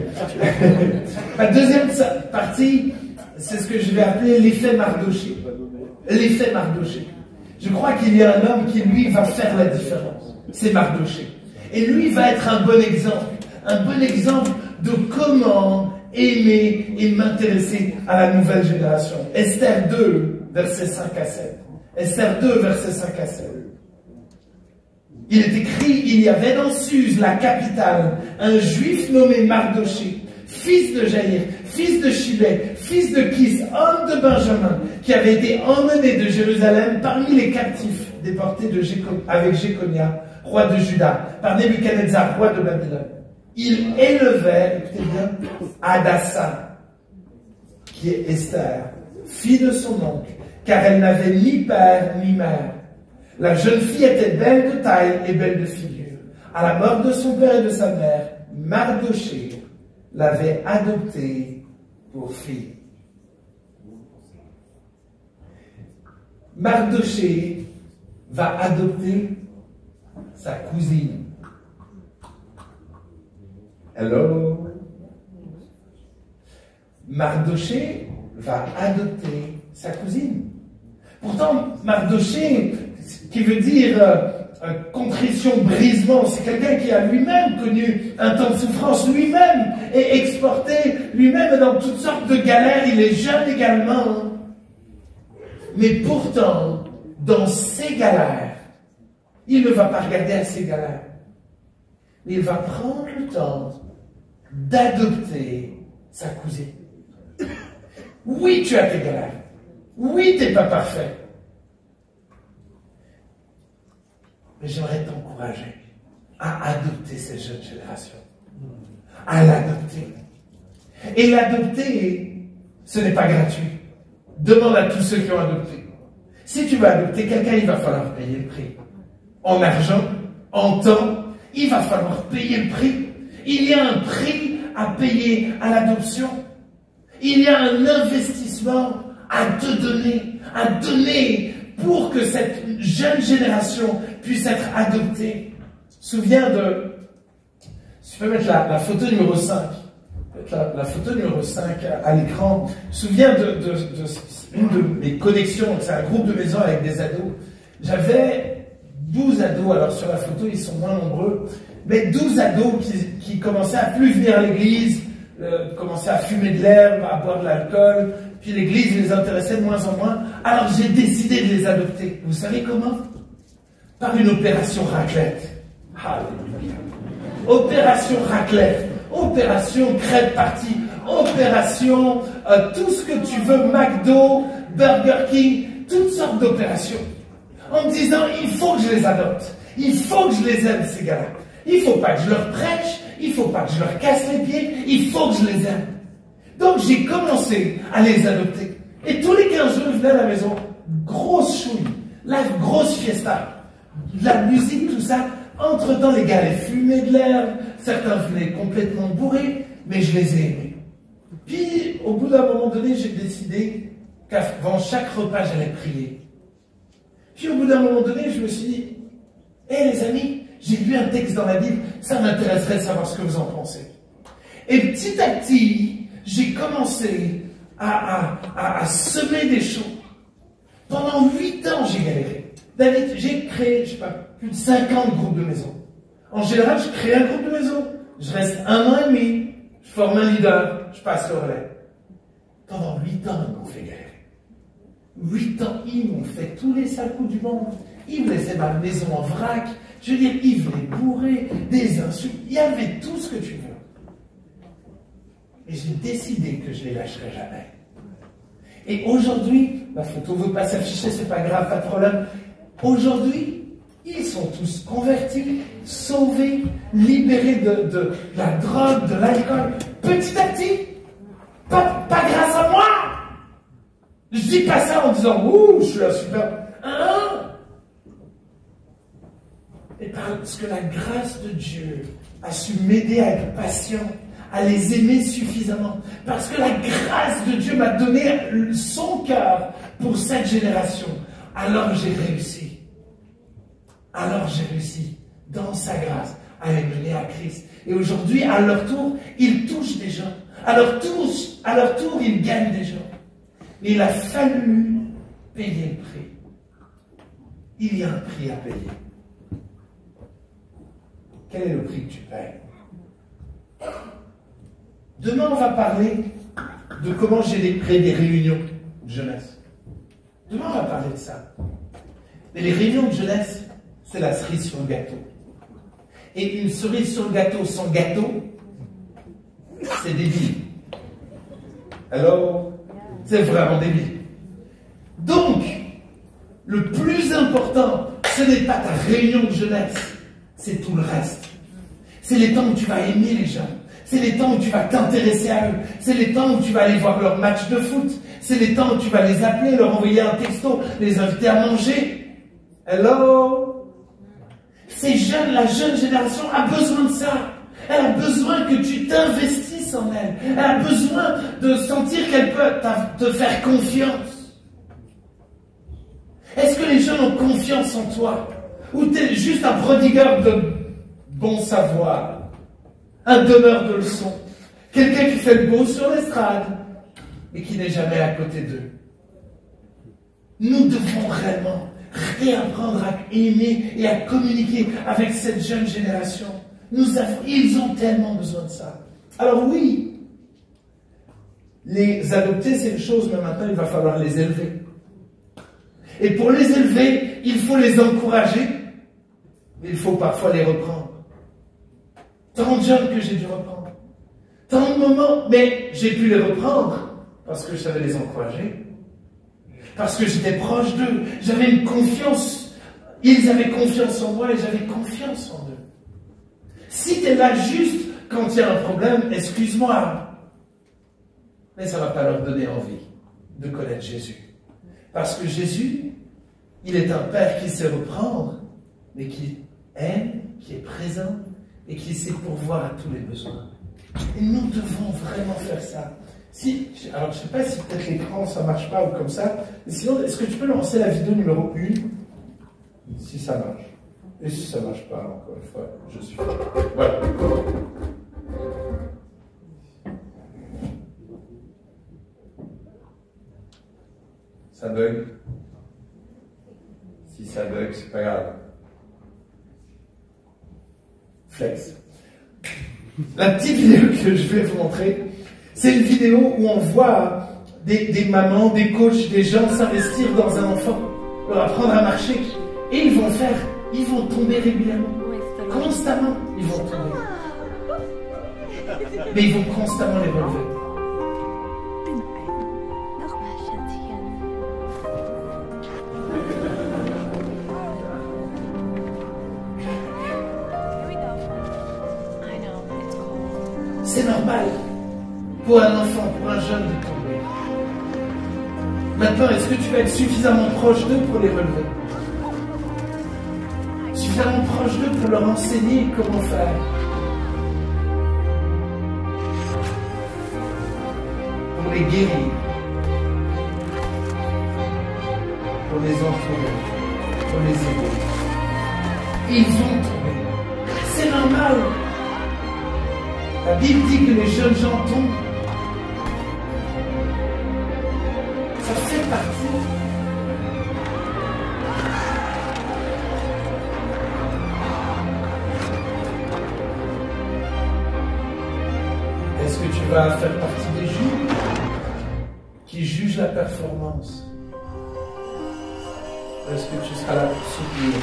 Ma deuxième partie, c'est ce que je vais appeler l'effet Mardoché. L'effet Mardoché. Je crois qu'il y a un homme qui, lui, va faire la différence. C'est Mardoché. Et lui va être un bon exemple. Un bon exemple de comment aimer et m'intéresser à la nouvelle génération. Esther 2, versets 5 à 7. Esther 2, versets 5 à 7. Il est écrit, il y avait dans Suse, la capitale, un juif nommé Mardoché, fils de Jaïr, fils de Chibet, fils de Kis, homme de Benjamin, qui avait été emmené de Jérusalem parmi les captifs déportés avec Jéconia, roi de Juda, par Nebuchadnezzar, roi de Babylone. Il élevait, écoutez bien, Hadassa, qui est Esther, fille de son oncle, car elle n'avait ni père ni mère. La jeune fille était belle de taille et belle de figure. À la mort de son père et de sa mère, Mardoché l'avait adoptée pour fille. Mardoché va adopter sa cousine. Hello? Mardoché va adopter sa cousine. Pourtant, Mardoché, qui veut dire contrition, brisement, c'est quelqu'un qui a lui-même connu un temps de souffrance, lui-même est exporté, lui-même dans toutes sortes de galères, il est jeune également. Mais pourtant, dans ces galères, il ne va pas regarder à ces galères, mais il va prendre le temps d'adopter sa cousine. Oui, tu as tes galères. Oui, tu n'es pas parfait. Mais j'aimerais t'encourager à adopter cette jeune génération. À l'adopter. Et l'adopter, ce n'est pas gratuit. Demande à tous ceux qui ont adopté. Si tu vas adopter quelqu'un, il va falloir payer le prix. En argent, en temps, il va falloir payer le prix. Il y a un prix à payer à l'adoption. Il y a un investissement à te donner pour que cette jeune génération puisse être adoptée. Souviens de... Si tu peux mettre la photo numéro 5. La photo numéro 5 à l'écran. Souviens une de mes connexions. C'est un groupe de maison avec des ados. J'avais 12 ados. Alors sur la photo, ils sont moins nombreux. Mais 12 ados qui commençaient à plus venir à l'église, commençaient à fumer de l'herbe, à boire de l'alcool. Puis l'église les intéressait de moins en moins. Alors j'ai décidé de les adopter. Vous savez comment? Par une opération raclette. Alléluia. Opération raclette. Opération crêpe party. Opération tout ce que tu veux, McDo, Burger King, toutes sortes d'opérations. En me disant, il faut que je les adopte. Il faut que je les aime, ces gars-là. Il ne faut pas que je leur prêche. Il ne faut pas que je leur casse les pieds. Il faut que je les aime. Donc j'ai commencé à les adopter. Et tous les 15 jours, je venais à la maison, grosse chouille, la grosse fiesta, de la musique, tout ça. Entre-temps, les gars allaient fumer de l'herbe, certains venaient complètement bourrés, mais je les ai aimés. Puis, au bout d'un moment donné, j'ai décidé qu'avant chaque repas, j'allais prier. Puis, au bout d'un moment donné, je me suis dit, hé les amis, j'ai lu un texte dans la Bible, ça m'intéresserait de savoir ce que vous en pensez. Et petit à petit, j'ai commencé à semer des choses. Pendant 8 ans, j'ai galéré. David, j'ai créé, je sais pas, plus de 50 groupes de maison. En général, je crée un groupe de maison. Je reste 1 an et demi. Je forme un leader. Je passe le relais. Pendant 8 ans, ils m'ont fait galérer. 8 ans, ils m'ont fait tous les sales coups du monde. Ils me laissaient ma maison en vrac. Je veux dire, ils venaient bourrer, des insultes. Il y avait tout ce que tu veux. Et j'ai décidé que je ne les lâcherai jamais. Et aujourd'hui, la photo ne veut pas s'afficher, c'est pas grave, pas de problème. Aujourd'hui, ils sont tous convertis, sauvés, libérés de la drogue, de l'alcool. Petit à petit, pas grâce à moi. Je dis pas ça en disant, ouh, je suis un super. Et parce que la grâce de Dieu a su m'aider à être patient, à les aimer suffisamment. Parce que la grâce de Dieu m'a donné son cœur pour cette génération. Alors j'ai réussi. Alors j'ai réussi, dans sa grâce, à les mener à Christ. Et aujourd'hui, à leur tour, ils touchent des gens. À leur tour, ils gagnent des gens. Mais il a fallu payer le prix. Il y a un prix à payer. Quel est le prix que tu payes? Demain, on va parler de comment créer des réunions de jeunesse. Demain, on va parler de ça. Mais les réunions de jeunesse, c'est la cerise sur le gâteau. Et une cerise sur le gâteau sans gâteau, c'est débile. Alors, c'est vraiment débile. Donc, le plus important, ce n'est pas ta réunion de jeunesse, c'est tout le reste. C'est les temps où tu vas aimer les gens. C'est les temps où tu vas t'intéresser à eux. C'est les temps où tu vas aller voir leur match de foot. C'est les temps où tu vas les appeler, leur envoyer un texto, les inviter à manger. Hello? Ces jeunes, la jeune génération a besoin de ça. Elle a besoin que tu t'investisses en elle. Elle a besoin de sentir qu'elle peut te faire confiance. Est-ce que les jeunes ont confiance en toi? Ou tu es juste un prodigueur de bon savoir, un donneur de leçons, quelqu'un qui fait le beau sur l'estrade, mais qui n'est jamais à côté d'eux? Nous devons vraiment réapprendre à aimer et à communiquer avec cette jeune génération. Ils ont tellement besoin de ça. Alors oui, les adopter, c'est une chose, mais maintenant, il va falloir les élever. Et pour les élever, il faut les encourager, mais il faut parfois les reprendre. Tant de jeunes que j'ai dû reprendre. Tant de moments, mais j'ai pu les reprendre parce que je savais les encourager. Parce que j'étais proche d'eux. J'avais une confiance. Ils avaient confiance en moi et j'avais confiance en eux. Si tu es là juste quand il y a un problème, excuse-moi. Mais ça ne va pas leur donner envie de connaître Jésus. Parce que Jésus, il est un Père qui sait reprendre, mais qui aime, qui est présent et qui sait pourvoir à tous les besoins. Et nous devons vraiment faire ça. Alors, je ne sais pas si peut-être l'écran, ça ne marche pas ou comme ça. Mais sinon, est-ce que tu peux lancer la vidéo numéro 1? Si ça marche. Et si ça ne marche pas, encore une fois, je suis... Voilà. Ça bug. Si ça bug, c'est pas grave. Flex. La petite vidéo que je vais vous montrer, c'est une vidéo où on voit des mamans, des coachs, des gens s'investir dans un enfant, leur apprendre à marcher. Et ils vont tomber régulièrement. Constamment, ils vont tomber. Mais ils vont constamment les relever. C'est normal pour un enfant, pour un jeune de tomber. Maintenant, est-ce que tu vas être suffisamment proche d'eux pour les relever? Suffisamment proche d'eux pour leur enseigner comment faire? Pour les guérir, pour les entourer, pour les aider. Ils vont tomber. C'est normal. La Bible dit que les jeunes gens tombent. Ça fait partie. Est-ce que tu vas faire partie des juges qui jugent la performance? Est-ce que tu seras là pour soutenir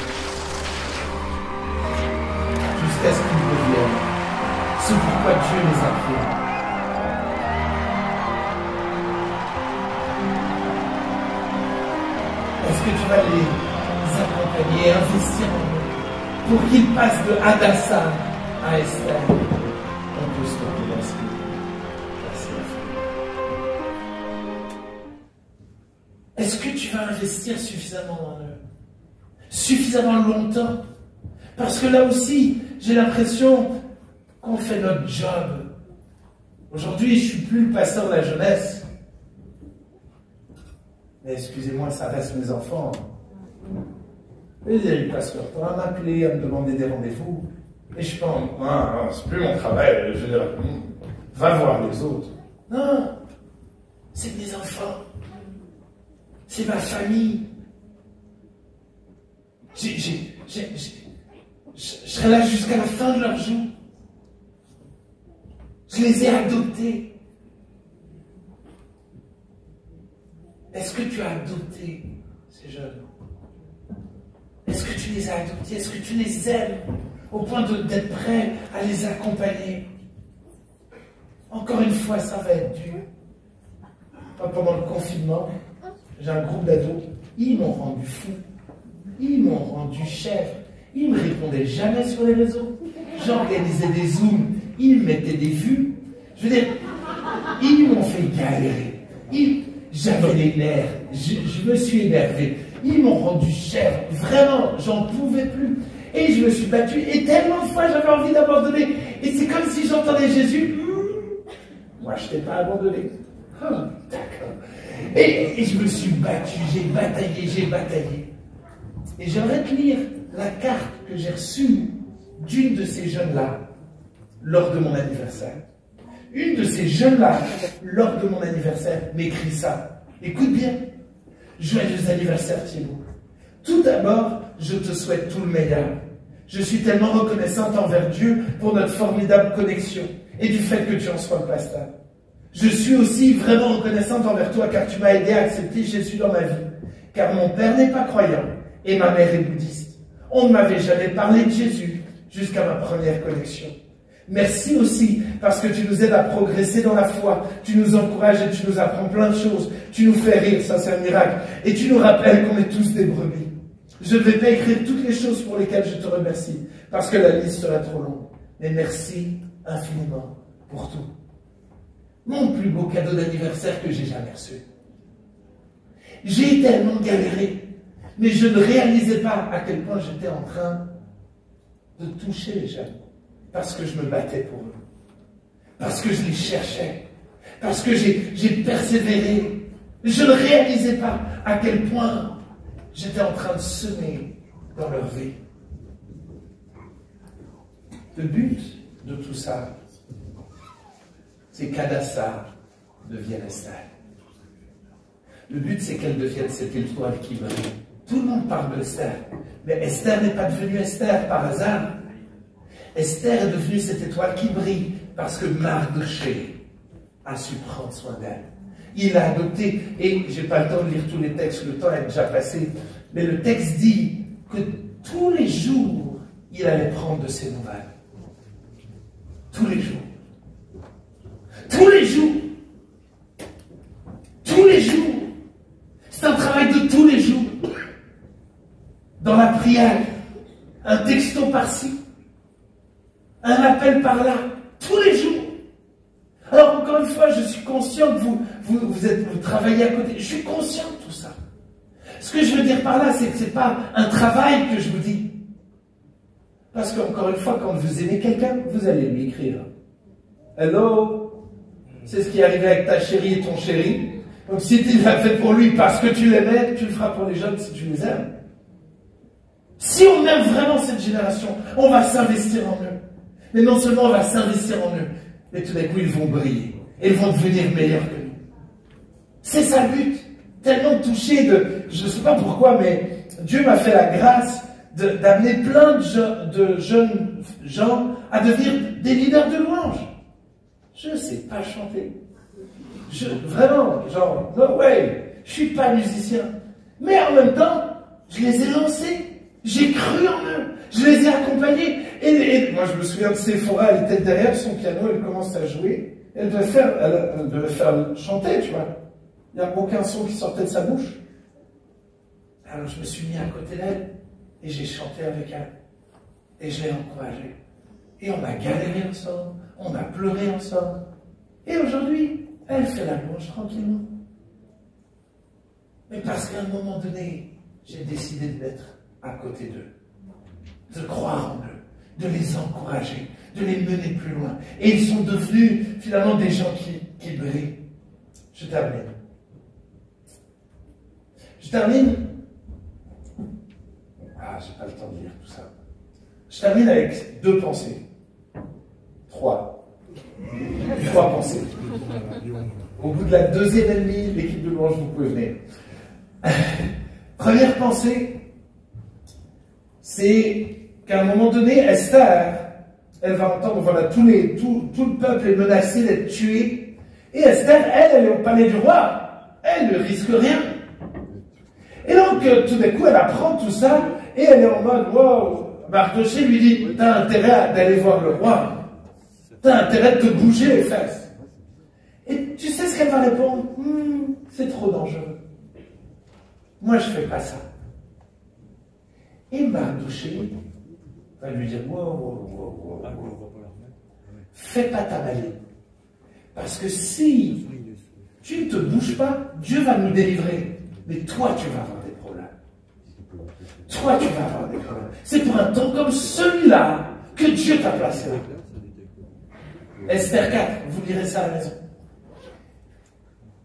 jusqu'à ce qu'ils reviennent? C'est pourquoi Dieu les a créés. Est-ce que tu vas les accompagner et investir en eux pour qu'ils passent de Hadassah à Esther? On peut se retrouver dans ce livre. Merci. Est-ce que tu vas investir suffisamment en eux? Suffisamment longtemps? Parce que là aussi, j'ai l'impression qu'on fait notre job. Aujourd'hui, je ne suis plus le pasteur de la jeunesse. Mais excusez-moi, ça reste mes enfants. Et le pasteur, tu vas m'appeler à me demander des rendez-vous. Et je pense, non, c'est plus mon travail. Je veux dire, va voir les autres. Non, c'est mes enfants. C'est ma famille. Je serai là jusqu'à la fin de leur jour. Je Je les ai adoptés. Est-ce que tu as adopté ces jeunes? Est-ce que tu les as adoptés? Est-ce que tu les aimes au point d'être prêt à les accompagner? Encore une fois, ça va être dur. Pendant le confinement, j'ai un groupe d'ados, ils m'ont rendu fou. Ils m'ont rendu chèvre. Ils ne me répondaient jamais sur les réseaux. J'organisais des zooms, ils mettaient des vues. Je veux dire, ils m'ont fait galérer. J'avais les nerfs, je me suis énervé. Ils m'ont rendu chèvre. Vraiment, j'en pouvais plus. Et je me suis battu. Et tellement de fois, j'avais envie d'abandonner. Et c'est comme si j'entendais Jésus. Moi, je t'ai pas abandonné. Oh, d'accord. Et je me suis battu, j'ai bataillé. Et j'aimerais te lire la carte que j'ai reçue d'une de ces jeunes-là lors de mon anniversaire. Une de ces jeunes-là, lors de mon anniversaire, m'écrit ça. Écoute bien. Joyeux anniversaire, Thibaut. Tout d'abord, je te souhaite tout le meilleur. Je suis tellement reconnaissante envers Dieu pour notre formidable connexion et du fait que tu en sois le pasteur. Je suis aussi vraiment reconnaissante envers toi car tu m'as aidé à accepter Jésus dans ma vie. Car mon père n'est pas croyant et ma mère est bouddhiste. On ne m'avait jamais parlé de Jésus jusqu'à ma première connexion. Merci aussi parce que tu nous aides à progresser dans la foi. Tu nous encourages et tu nous apprends plein de choses. Tu nous fais rire, ça c'est un miracle. Et tu nous rappelles qu'on est tous des brebis. Je ne vais pas écrire toutes les choses pour lesquelles je te remercie parce que la liste serait trop longue. Mais merci infiniment pour tout. Mon plus beau cadeau d'anniversaire que j'ai jamais reçu. J'ai tellement galéré, mais je ne réalisais pas à quel point j'étais en train de toucher les jeunes. Parce que je me battais pour eux. Parce que je les cherchais. Parce que j'ai persévéré. Je ne réalisais pas à quel point j'étais en train de semer dans leur vie. Le but de tout ça, c'est qu'Hadassah devienne Esther. Le but, c'est qu'elle devienne cette étoile qui brille. Tout le monde parle d'Esther. Mais Esther n'est pas devenue Esther par hasard. Esther est devenue cette étoile qui brille parce que Mardoché a su prendre soin d'elle. Il l'a adoptée, et je n'ai pas le temps de lire tous les textes, le temps est déjà passé, mais le texte dit que tous les jours, il allait prendre de ses nouvelles. Tous les jours. Tous les jours. Tous les jours. C'est un travail de tous les jours. Dans la prière, un texto par-ci, un appel par-là, tous les jours. Alors encore une fois, je suis conscient que vous travaillez à côté. Je suis conscient de tout ça. Ce que je veux dire par là, c'est que ce n'est pas un travail que je vous dis. Parce qu'encore une fois, quand vous aimez quelqu'un, vous allez lui écrire. Hello, c'est ce qui est arrivé avec ta chérie et ton chéri. Donc si tu l'as fait pour lui parce que tu l'aimais, tu le feras pour les jeunes si tu les aimes. Si on aime vraiment cette génération, on va s'investir en eux. Mais non seulement on va s'investir en eux, mais tout d'un coup ils vont briller. Et ils vont devenir meilleurs que nous. C'est ça le but. Tellement touché de... Je ne sais pas pourquoi, mais Dieu m'a fait la grâce d'amener plein de jeunes gens à devenir des leaders de louange. Je ne sais pas chanter. Vraiment, genre, no way. Je ne suis pas musicien. Mais en même temps, je les ai lancés. J'ai cru en eux. Je les ai accompagnés. Et moi, je me souviens de Sephora, elle était derrière son piano, elle commence à jouer. Elle devait faire chanter, tu vois. Il n'y a aucun son qui sortait de sa bouche. Alors, je me suis mis à côté d'elle et j'ai chanté avec elle. Et je l'ai encouragée. Et on a galéré ensemble, on a pleuré ensemble. Et aujourd'hui, elle fait la louange tranquillement. Mais parce qu'à un moment donné, j'ai décidé de mettre à côté d'eux, de croire en eux, de les encourager, de les mener plus loin. Et ils sont devenus finalement des gens qui brillent. Je termine. J'ai pas le temps de lire tout ça. Je termine avec 2 pensées. 3 pensées. Au bout de la 2e et demie, l'équipe de louange, vous pouvez venir. Première pensée, c'est qu'à un moment donné, Esther elle va entendre, voilà, tout le peuple est menacé d'être tué. Et Esther, elle est au palais du roi. Elle ne risque rien. Et donc, tout d'un coup, elle apprend tout ça, et elle est en mode, wow. Mardochée lui dit, t'as intérêt d'aller voir le roi. T'as intérêt de te bouger les fesses. Et tu sais ce qu'elle va répondre? C'est trop dangereux. Moi, je fais pas ça. Et Mardochée va lui dire, wow. Fais pas ta maline. Parce que si tu ne te bouges pas, Dieu va nous délivrer. Mais toi, tu vas avoir des problèmes. Toi, tu vas avoir des problèmes. C'est pour un temps comme celui-là que Dieu t'a placé là. Esther 4, vous lirez ça à la maison.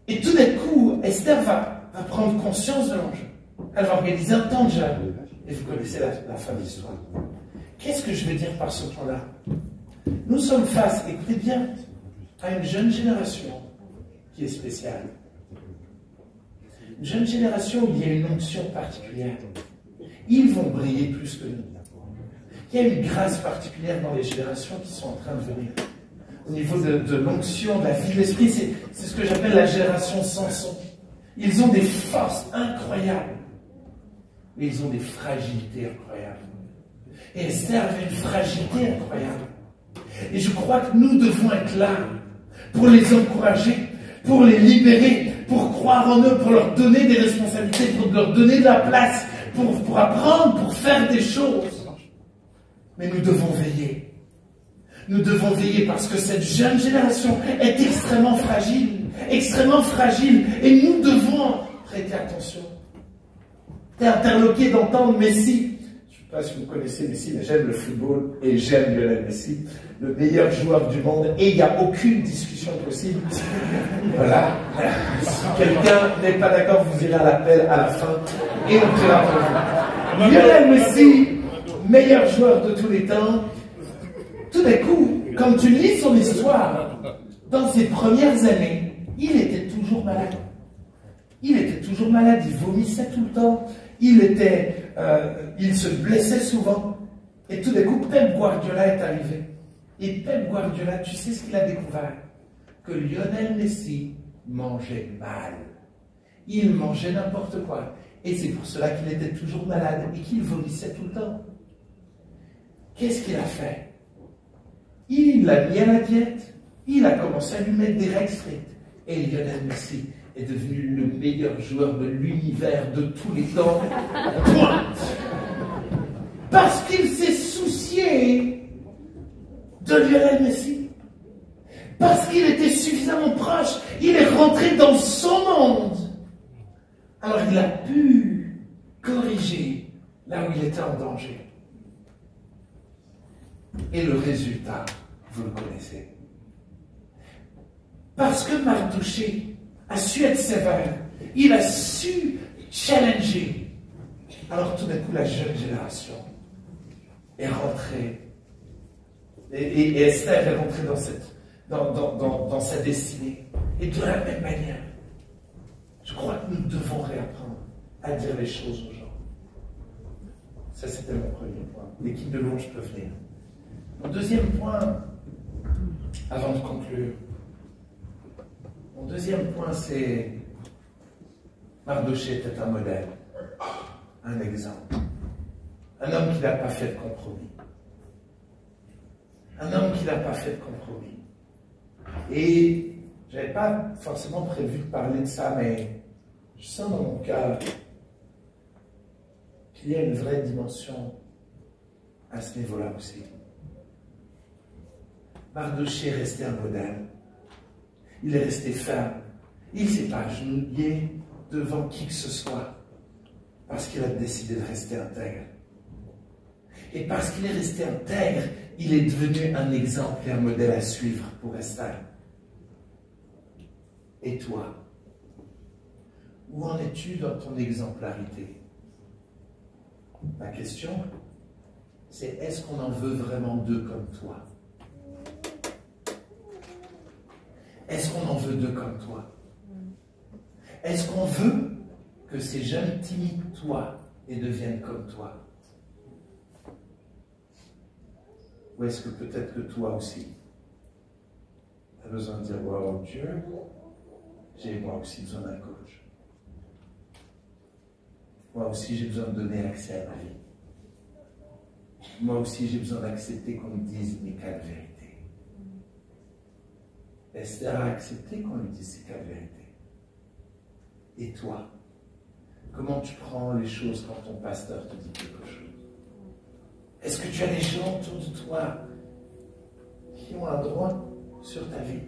Et tout d'un coup, Esther va prendre conscience de l'enjeu. Elle va organiser un temps de jeûne. Et vous connaissez la fin de l'histoire. Qu'est-ce que je veux dire par ce point-là? Nous sommes face, écoutez bien, à une jeune génération qui est spéciale. Une jeune génération où il y a une onction particulière. Ils vont briller plus que nous. Il y a une grâce particulière dans les générations qui sont en train de venir. Au niveau de l'onction, de la vie de l'esprit, c'est ce que j'appelle la génération Samson. Ils ont des forces incroyables, mais ils ont des fragilités incroyables. Et Esther avait une fragilité incroyable. Et je crois que nous devons être là pour les encourager, pour les libérer, pour croire en eux, pour leur donner des responsabilités, pour leur donner de la place, pour apprendre, pour faire des choses. Mais nous devons veiller. Nous devons veiller parce que cette jeune génération est extrêmement fragile, et nous devons prêter attention. T'es interloqué d'entendre Messi. Je ne sais pas si vous connaissez Messi, mais j'aime le football et j'aime Lionel Messi, le meilleur joueur du monde, et il n'y a aucune discussion possible. Voilà. Si quelqu'un n'est pas d'accord, vous irez à l'appel à la fin et on priera pour vous. Lionel Messi, meilleur joueur de tous les temps. Tout d'un coup, quand tu lis son histoire, dans ses premières années, il était toujours malade. Il était toujours malade, il vomissait tout le temps, il se blessait souvent. Et tout d'un coup, Pep Guardiola est arrivé. Et Pep Guardiola, tu sais ce qu'il a découvert? Que Lionel Messi mangeait mal. Il mangeait n'importe quoi. Et c'est pour cela qu'il était toujours malade et qu'il vomissait tout le temps. Qu'est-ce qu'il a fait? Il l'a mis à la diète. Il a commencé à lui mettre des règles strictes. Et Lionel Messi est devenu le meilleur joueur de l'univers de tous les temps. Point. Parce qu'il s'est soucié de Lionel Messi. Parce qu'il était suffisamment proche. Il est rentré dans son monde. Alors il a pu corriger là où il était en danger. Et le résultat, vous le connaissez. Parce que Mardochée a su être sévère, il a su challenger. Alors tout d'un coup, la jeune génération est rentrée. Et Esther est rentrée dans sa destinée. Et de la même manière, je crois que nous devons réapprendre à dire les choses aux gens. Ça, c'était mon premier point. L'équipe de louange peut venir. Mon deuxième point, avant de conclure, mon deuxième point, c'est Mardochée était un modèle, un exemple, un homme qui n'a pas fait de compromis. Un homme qui n'a pas fait de compromis. Et je n'avais pas forcément prévu de parler de ça, mais je sens dans mon cœur qu'il y a une vraie dimension à ce niveau-là aussi. Mardochée est resté un modèle. Il est resté ferme. Il ne s'est pas agenouillé devant qui que ce soit parce qu'il a décidé de rester intègre. Et parce qu'il est resté intègre, il est devenu un exemple et un modèle à suivre pour Esther. Et toi, où en es-tu dans ton exemplarité? Ma question, c'est est-ce qu'on en veut vraiment d'eux comme toi? Est-ce qu'on en veut d'eux comme toi? Est-ce qu'on veut que ces jeunes t'imitent toi et deviennent comme toi? Ou est-ce que peut-être que toi aussi, tu as besoin de dire, wow, Dieu, j'ai moi aussi besoin d'un coach. Moi aussi, j'ai besoin de donner accès à ma vie. Moi aussi, j'ai besoin d'accepter qu'on me dise mes quatre vérités. Esther a accepté qu'on lui dise ses quatre vérités. Et toi, comment tu prends les choses quand ton pasteur te dit quelque chose? Est-ce que tu as des gens autour de toi qui ont un droit sur ta vie?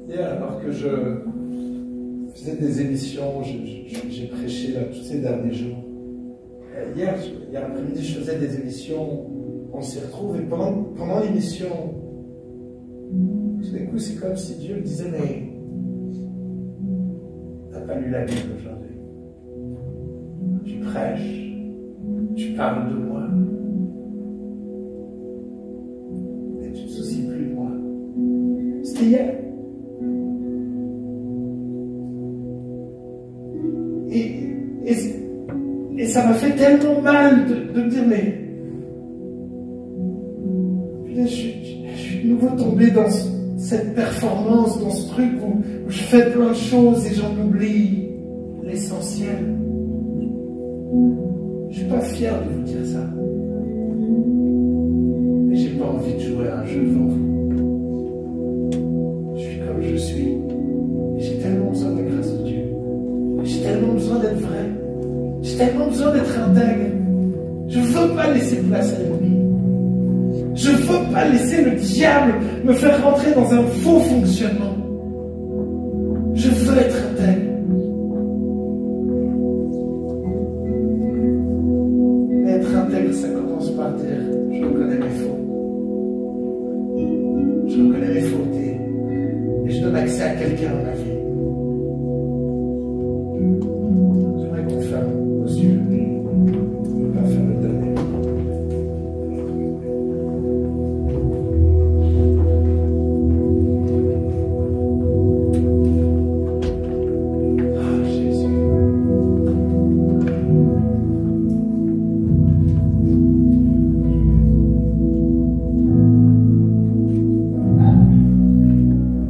Hier, alors que je faisais des émissions, j'ai prêché là tous ces derniers jours. Hier après-midi, je faisais des émissions, on s'y retrouve, et pendant l'émission, tout d'un coup, c'est comme si Dieu me disait, mais t'as pas lu la Bible aujourd'hui. Tu prêches, tu parles de moi, mais tu te soucies plus de moi. C'était hier. Et ça m'a fait tellement mal de me dire, mais je suis de nouveau tombé dans cette performance, dans ce truc où je fais plein de choses et j'en oublie l'essentiel. Je suis pas fier de vous dire ça, mais j'ai pas envie de jouer à un jeu devant vous. Je suis comme je suis et j'ai tellement besoin de la grâce de Dieu. J'ai tellement besoin d'être vrai. J'ai tellement besoin d'être intègre. Je ne veux pas laisser place à l'ennemi. Je ne veux pas laisser le diable me faire rentrer dans un faux fonctionnement. Je veux être intègre. Mais être intègre, ça commence par dire, je reconnais mes fautes. Je reconnais mes fautes et je donne accès à quelqu'un dans ma vie. J'aimerais qu'on ferme nos yeux. On ne peut pas faire le dernier. Ah, Jésus.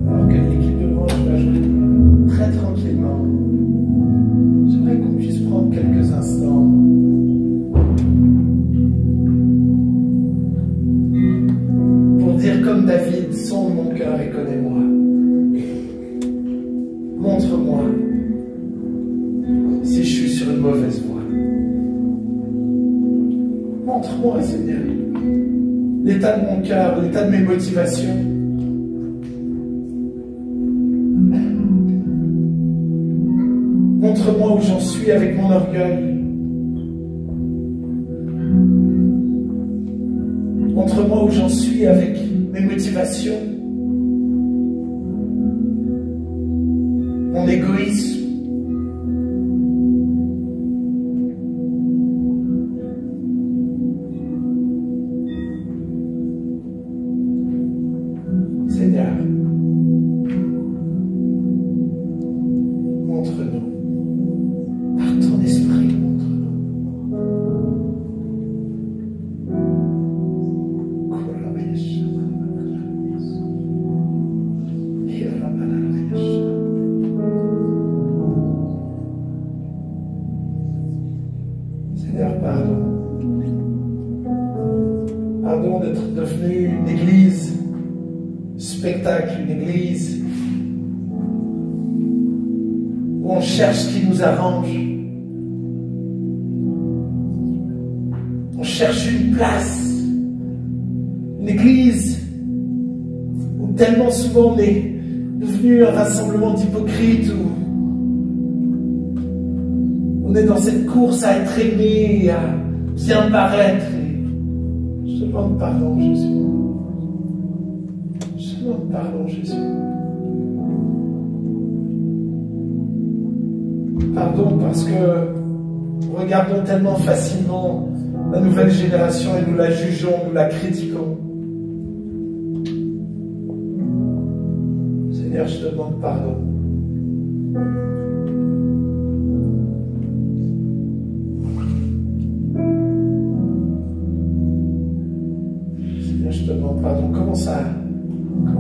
Alors que l'équipe de louange va jouer très tranquillement, j'aimerais qu'on puisse prendre quelques instants pour dire comme David, sonde mon cœur et connais-moi. Montre-moi si je suis sur une mauvaise voie. Montre-moi, Seigneur, l'état de mon cœur, l'état de mes motivations. Montre-moi où j'en suis avec mon orgueil. Montre-moi où j'en suis avec mes motivations, mon égoïsme. Seigneur, montre-nous. Par ton esprit, montre-nous. Seigneur, pardon. Pardon d'être devenu une église spectacle, une église où on cherche ce qui nous arrange. On cherche une place, une église où tellement souvent on est devenu un rassemblement d'hypocrites, où on est dans cette course à être aimé, à bien paraître. Et je demande pardon, Jésus. Je demande pardon, Jésus. Pardon parce que nous regardons tellement facilement la nouvelle génération et nous la jugeons, nous la critiquons. Seigneur, je te demande pardon.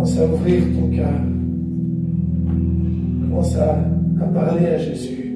Commence à ouvrir ton cœur. Commence à parler à Jésus.